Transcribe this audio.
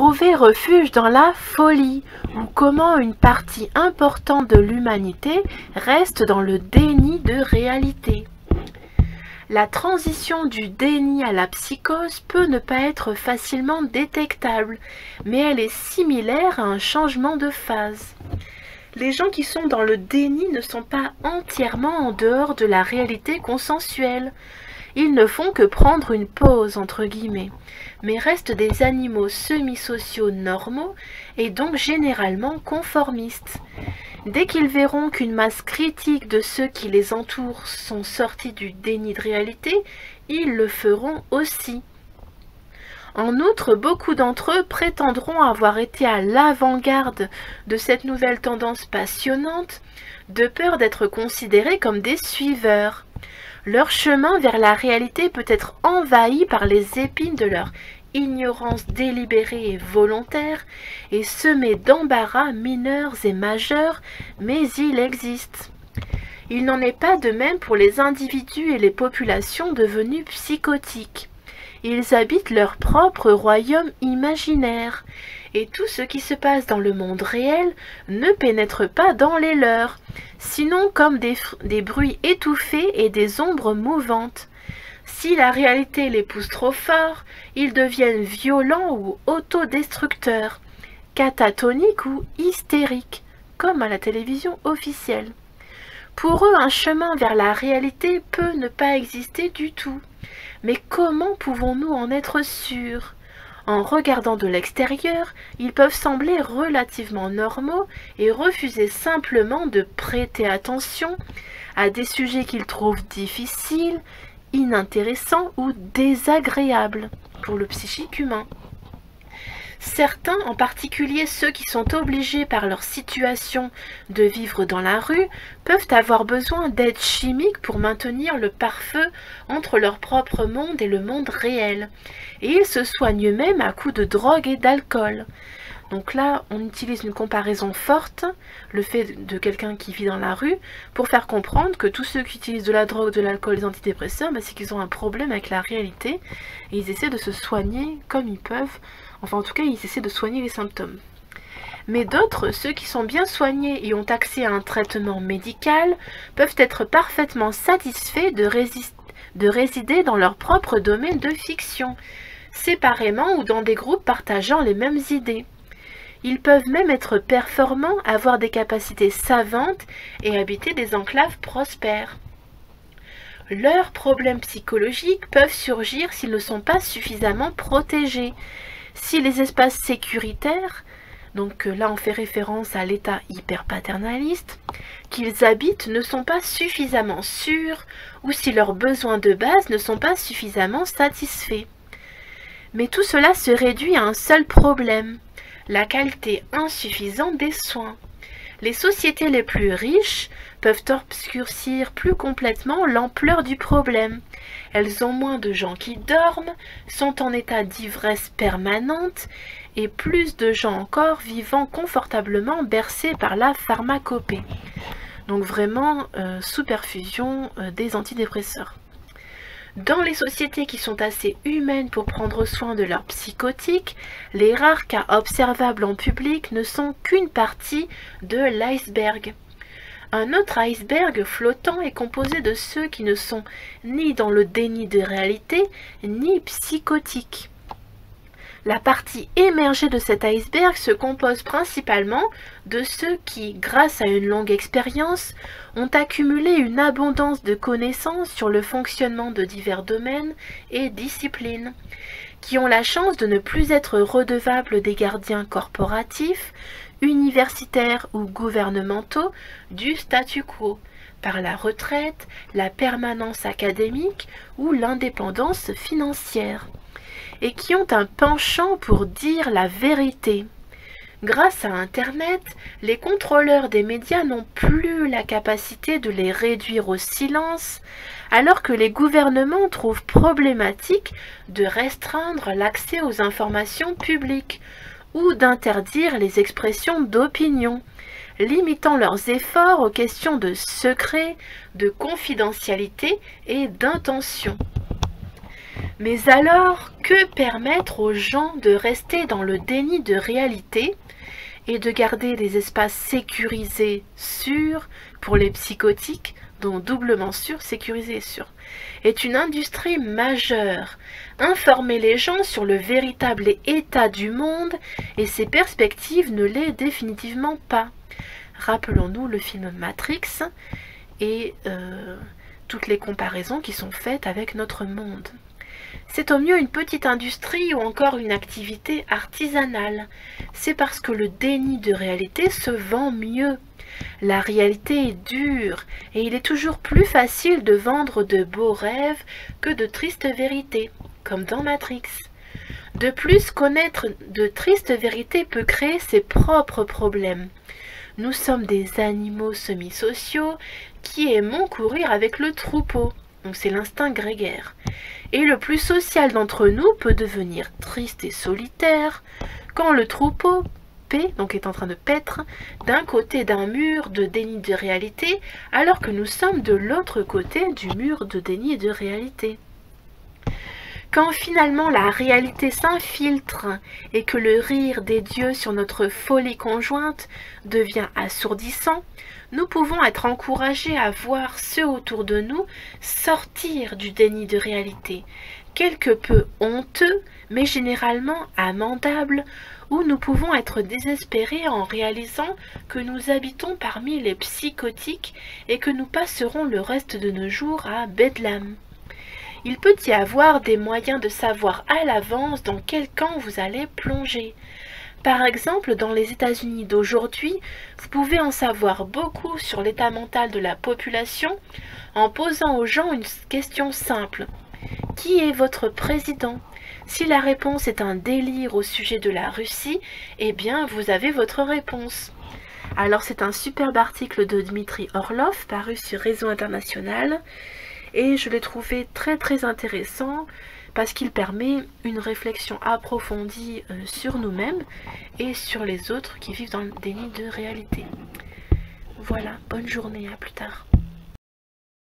Trouver refuge dans la folie, ou comment une partie importante de l'humanité reste dans le déni de réalité. La transition du déni à la psychose peut ne pas être facilement détectable, mais elle est similaire à un changement de phase. Les gens qui sont dans le déni ne sont pas entièrement en dehors de la réalité consensuelle. Ils ne font que prendre une pause, entre guillemets, mais restent des animaux semi-sociaux normaux et donc généralement conformistes. Dès qu'ils verront qu'une masse critique de ceux qui les entourent sont sortis du déni de réalité, ils le feront aussi. En outre, beaucoup d'entre eux prétendront avoir été à l'avant-garde de cette nouvelle tendance passionnante, de peur d'être considérés comme des suiveurs. Leur chemin vers la réalité peut être envahi par les épines de leur ignorance délibérée et volontaire et semé d'embarras mineurs et majeurs, mais il existe. Il n'en est pas de même pour les individus et les populations devenues psychotiques. Ils habitent leur propre royaume imaginaire, et tout ce qui se passe dans le monde réel ne pénètre pas dans les leurs, sinon comme des bruits étouffés et des ombres mouvantes. Si la réalité les pousse trop fort, ils deviennent violents ou autodestructeurs, catatoniques ou hystériques, comme à la télévision officielle. Pour eux, un chemin vers la réalité peut ne pas exister du tout. Mais comment pouvons-nous en être sûrs ? En regardant de l'extérieur, ils peuvent sembler relativement normaux et refuser simplement de prêter attention à des sujets qu'ils trouvent difficiles, inintéressants ou désagréables pour le psychique humain. Certains, en particulier ceux qui sont obligés par leur situation de vivre dans la rue, peuvent avoir besoin d'aide chimique pour maintenir le pare-feu entre leur propre monde et le monde réel. Et ils se soignent eux-mêmes à coups de drogue et d'alcool. Donc là, on utilise une comparaison forte, le fait de quelqu'un qui vit dans la rue, pour faire comprendre que tous ceux qui utilisent de la drogue, de l'alcool, des antidépresseurs, c'est qu'ils ont un problème avec la réalité, et ils essaient de se soigner comme ils peuvent. Enfin, en tout cas, ils essaient de soigner les symptômes. Mais d'autres, ceux qui sont bien soignés et ont accès à un traitement médical, peuvent être parfaitement satisfaits de résider dans leur propre domaine de fiction, séparément ou dans des groupes partageant les mêmes idées. Ils peuvent même être performants, avoir des capacités savantes et habiter des enclaves prospères. Leurs problèmes psychologiques peuvent surgir s'ils ne sont pas suffisamment protégés. Si les espaces sécuritaires, donc là on fait référence à l'état hyperpaternaliste, qu'ils habitent ne sont pas suffisamment sûrs ou si leurs besoins de base ne sont pas suffisamment satisfaits. Mais tout cela se réduit à un seul problème, la qualité insuffisante des soins. Les sociétés les plus riches peuvent obscurcir plus complètement l'ampleur du problème. Elles ont moins de gens qui dorment, sont en état d'ivresse permanente et plus de gens encore vivant confortablement bercés par la pharmacopée. Donc vraiment sous perfusion des antidépresseurs. Dans les sociétés qui sont assez humaines pour prendre soin de leurs psychotiques, les rares cas observables en public ne sont qu'une partie de l'iceberg. Un autre iceberg flottant est composé de ceux qui ne sont ni dans le déni de réalité, ni psychotiques. La partie émergée de cet iceberg se compose principalement de ceux qui, grâce à une longue expérience, ont accumulé une abondance de connaissances sur le fonctionnement de divers domaines et disciplines, qui ont la chance de ne plus être redevables des gardiens corporatifs, universitaires ou gouvernementaux du statu quo, par la retraite, la permanence académique ou l'indépendance financière, et qui ont un penchant pour dire la vérité. Grâce à Internet, les contrôleurs des médias n'ont plus la capacité de les réduire au silence, alors que les gouvernements trouvent problématique de restreindre l'accès aux informations publiques ou d'interdire les expressions d'opinion, limitant leurs efforts aux questions de secret, de confidentialité et d'intention. Mais alors, que permettre aux gens de rester dans le déni de réalité et de garder des espaces sécurisés, sûrs pour les psychotiques, donc doublement sûrs, sécurisés et sûrs, est une industrie majeure. Informer les gens sur le véritable état du monde et ses perspectives ne l'est définitivement pas. Rappelons-nous le film Matrix et toutes les comparaisons qui sont faites avec notre monde. C'est au mieux une petite industrie ou encore une activité artisanale. C'est parce que le déni de réalité se vend mieux. La réalité est dure et il est toujours plus facile de vendre de beaux rêves que de tristes vérités, comme dans Matrix. De plus, connaître de tristes vérités peut créer ses propres problèmes. Nous sommes des animaux semi-sociaux qui aimons courir avec le troupeau. Donc c'est l'instinct grégaire. Et le plus social d'entre nous peut devenir triste et solitaire quand le troupeau donc est en train de paître d'un côté d'un mur de déni de réalité alors que nous sommes de l'autre côté du mur de déni de réalité. Quand finalement la réalité s'infiltre et que le rire des dieux sur notre folie conjointe devient assourdissant, nous pouvons être encouragés à voir ceux autour de nous sortir du déni de réalité, quelque peu honteux, mais généralement amendables, où nous pouvons être désespérés en réalisant que nous habitons parmi les psychotiques et que nous passerons le reste de nos jours à Bedlam. Il peut y avoir des moyens de savoir à l'avance dans quel camp vous allez plonger. Par exemple, dans les États-Unis d'aujourd'hui, vous pouvez en savoir beaucoup sur l'état mental de la population en posant aux gens une question simple. Qui est votre président? Si la réponse est un délire au sujet de la Russie, eh bien vous avez votre réponse. Alors c'est un superbe article de Dmitri Orlov paru sur Réseau International et je l'ai trouvé très intéressant parce qu'il permet une réflexion approfondie sur nous-mêmes et sur les autres qui vivent dans le déni de réalité. Voilà, bonne journée, à plus tard.